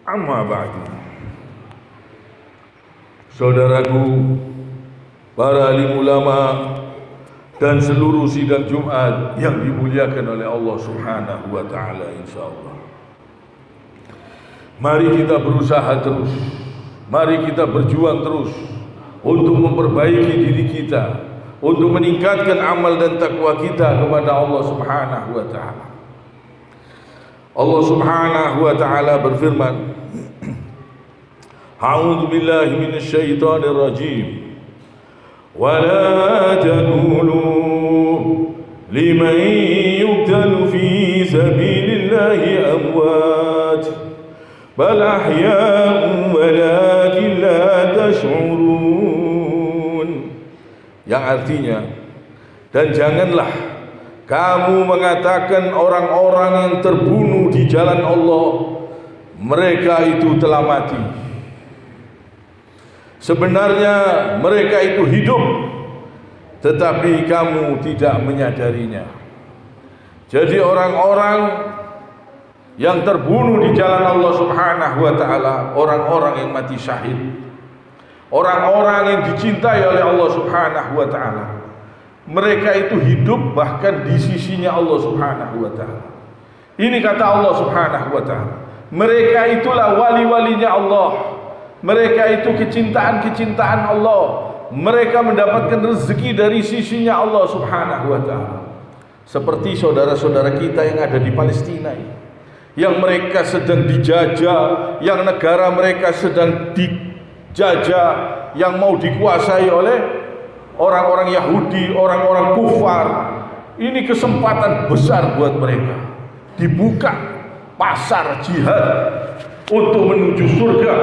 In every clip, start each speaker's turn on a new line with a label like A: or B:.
A: Amma ba'du. Saudaraku, para alim ulama dan seluruh sidang Jumat yang dimuliakan oleh Allah Subhanahu wa taala, insyaallah. Mari kita berusaha terus. Mari kita berjuang terus untuk memperbaiki diri kita, untuk meningkatkan amal dan takwa kita kepada Allah Subhanahu wa taala. Allah Subhanahu wa taala berfirman, A'udzu billahi minasyaitonir rajim. Wa la taqulu liman yuqtalu fi sabilillahi amwat bal ahya'un walakin la tash'urun. Yang artinya, dan janganlah kamu mengatakan orang-orang yang terbunuh di jalan Allah mereka itu telah mati. Sebenarnya mereka itu hidup, tetapi kamu tidak menyadarinya. Jadi orang-orang yang terbunuh di jalan Allah Subhanahu wa taala, orang-orang yang mati syahid, orang-orang yang dicintai oleh Allah Subhanahu wa taala, mereka itu hidup bahkan di sisinya Allah Subhanahu wa taala. Ini kata Allah Subhanahu wa taala, mereka itulah wali-walinya Allah. Mereka itu kecintaan-kecintaan Allah. Mereka mendapatkan rezeki dari sisinya Allah Subhanahu wa taala. Seperti saudara-saudara kita yang ada di Palestina ini, yang mereka sedang dijajah, yang negara mereka sedang dijajah, yang mau dikuasai oleh orang-orang Yahudi, orang-orang kufar. Ini kesempatan besar buat mereka. Dibuka pasar jihad untuk menuju surga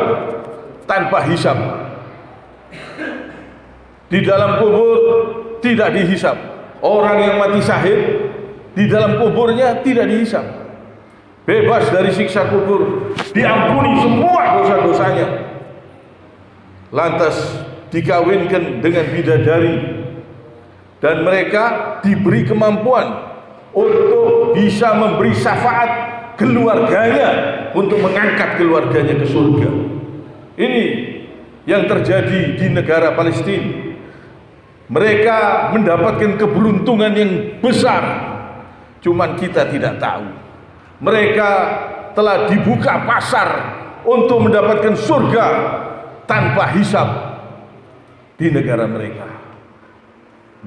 A: tanpa hisab. Di dalam kubur tidak dihisab. Orang yang mati syahid di dalam kuburnya tidak dihisab, bebas dari siksa kubur, diampuni semua dosa-dosanya, lantas dikawinkan dengan bidadari, dan mereka diberi kemampuan untuk bisa memberi syafaat keluarganya, untuk mengangkat keluarganya ke surga. Ini yang terjadi di negara Palestina. Mereka mendapatkan keberuntungan yang besar, cuman kita tidak tahu. Mereka telah dibuka pasar untuk mendapatkan surga tanpa hisab di negara mereka.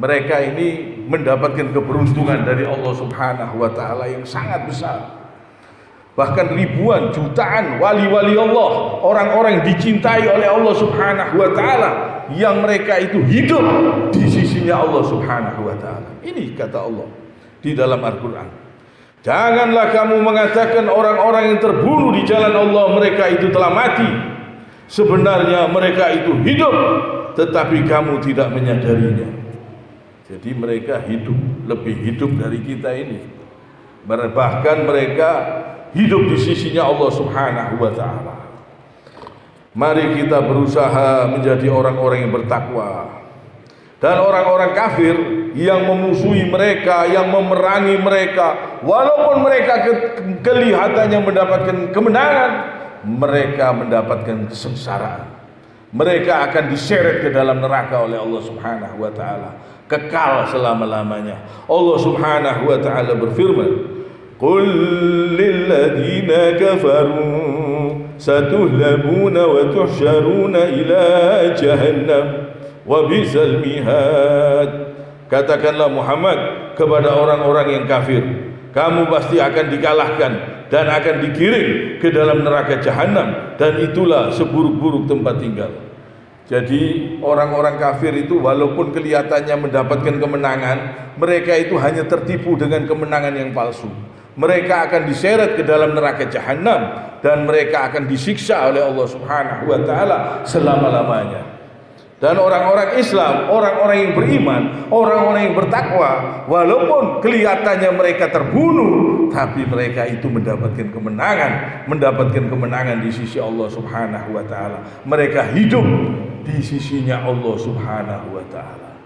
A: Mereka ini mendapatkan keberuntungan dari Allah Subhanahu wa taala yang sangat besar. Bahkan ribuan, jutaan wali-wali Allah, orang-orang yang dicintai oleh Allah Subhanahu wa taala, yang mereka itu hidup di sisinya Allah Subhanahu wa taala. Ini kata Allah di dalam Al-Qur'an. Janganlah kamu mengatakan orang-orang yang terbunuh di jalan Allah mereka itu telah mati. Sebenarnya mereka itu hidup, tetapi kamu tidak menyadarinya. Jadi mereka hidup, lebih hidup dari kita ini. Bahkan mereka hidup di sisinya Allah Subhanahu wa taala. Mari kita berusaha menjadi orang-orang yang bertakwa. Dan orang-orang kafir yang memusuhi mereka, yang memerangi mereka, walaupun mereka kelihatannya mendapatkan kemenangan, mereka mendapatkan kesengsaraan. Mereka akan diseret ke dalam neraka oleh Allah Subhanahu wa taala, kekal selama-lamanya. Allah Subhanahu wa taala berfirman, Qul lilladzina kafaru satuhlabuna wa tuhsyaruna ila jahannam wa bisal mihad. Katakanlah Muhammad kepada orang-orang yang kafir, kamu pasti akan dikalahkan dan akan digiring ke dalam neraka jahanam, dan itulah seburuk-buruk tempat tinggal. Jadi orang-orang kafir itu walaupun kelihatannya mendapatkan kemenangan, mereka itu hanya tertipu dengan kemenangan yang palsu. Mereka akan diseret ke dalam neraka jahanam, dan mereka akan disiksa oleh Allah Subhanahu wa taala selama-lamanya. Dan orang-orang Islam, orang-orang yang beriman, orang-orang yang bertakwa, walaupun kelihatannya mereka terbunuh, tapi mereka itu mendapatkan kemenangan di sisi Allah Subhanahu wa taala. Mereka hidup di sisinya Allah Subhanahu wa taala.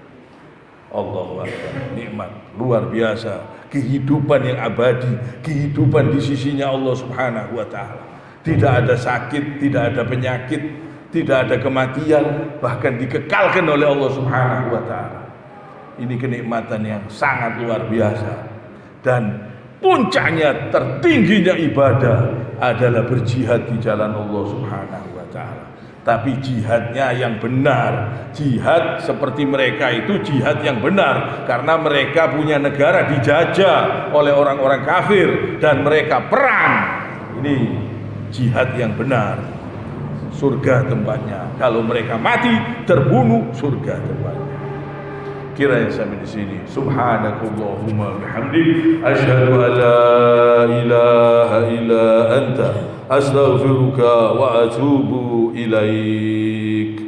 A: Allahu Akbar, nikmat luar biasa, kehidupan yang abadi, kehidupan di sisinya Allah Subhanahu wa taala. Tidak ada sakit, tidak ada penyakit, tidak ada kematian, bahkan dikekalkan oleh Allah Subhanahu wa taala. Ini kenikmatan yang sangat luar biasa. Dan puncaknya, tertingginya ibadah adalah berjihad di jalan Allah Subhanahu wa taala. Tapi jihadnya yang benar. Jihad seperti mereka itu jihad yang benar, karena mereka punya negara dijajah oleh orang-orang kafir dan mereka perang. Ini jihad yang benar. Surga tempatnya. Kalau mereka mati terbunuh, surga tempatnya. Kiranya sampai di sini. Subhanakallahumma bihamdik, asyhadu an la ilaha illa anta, astaghfiruka wa atubu ilaik.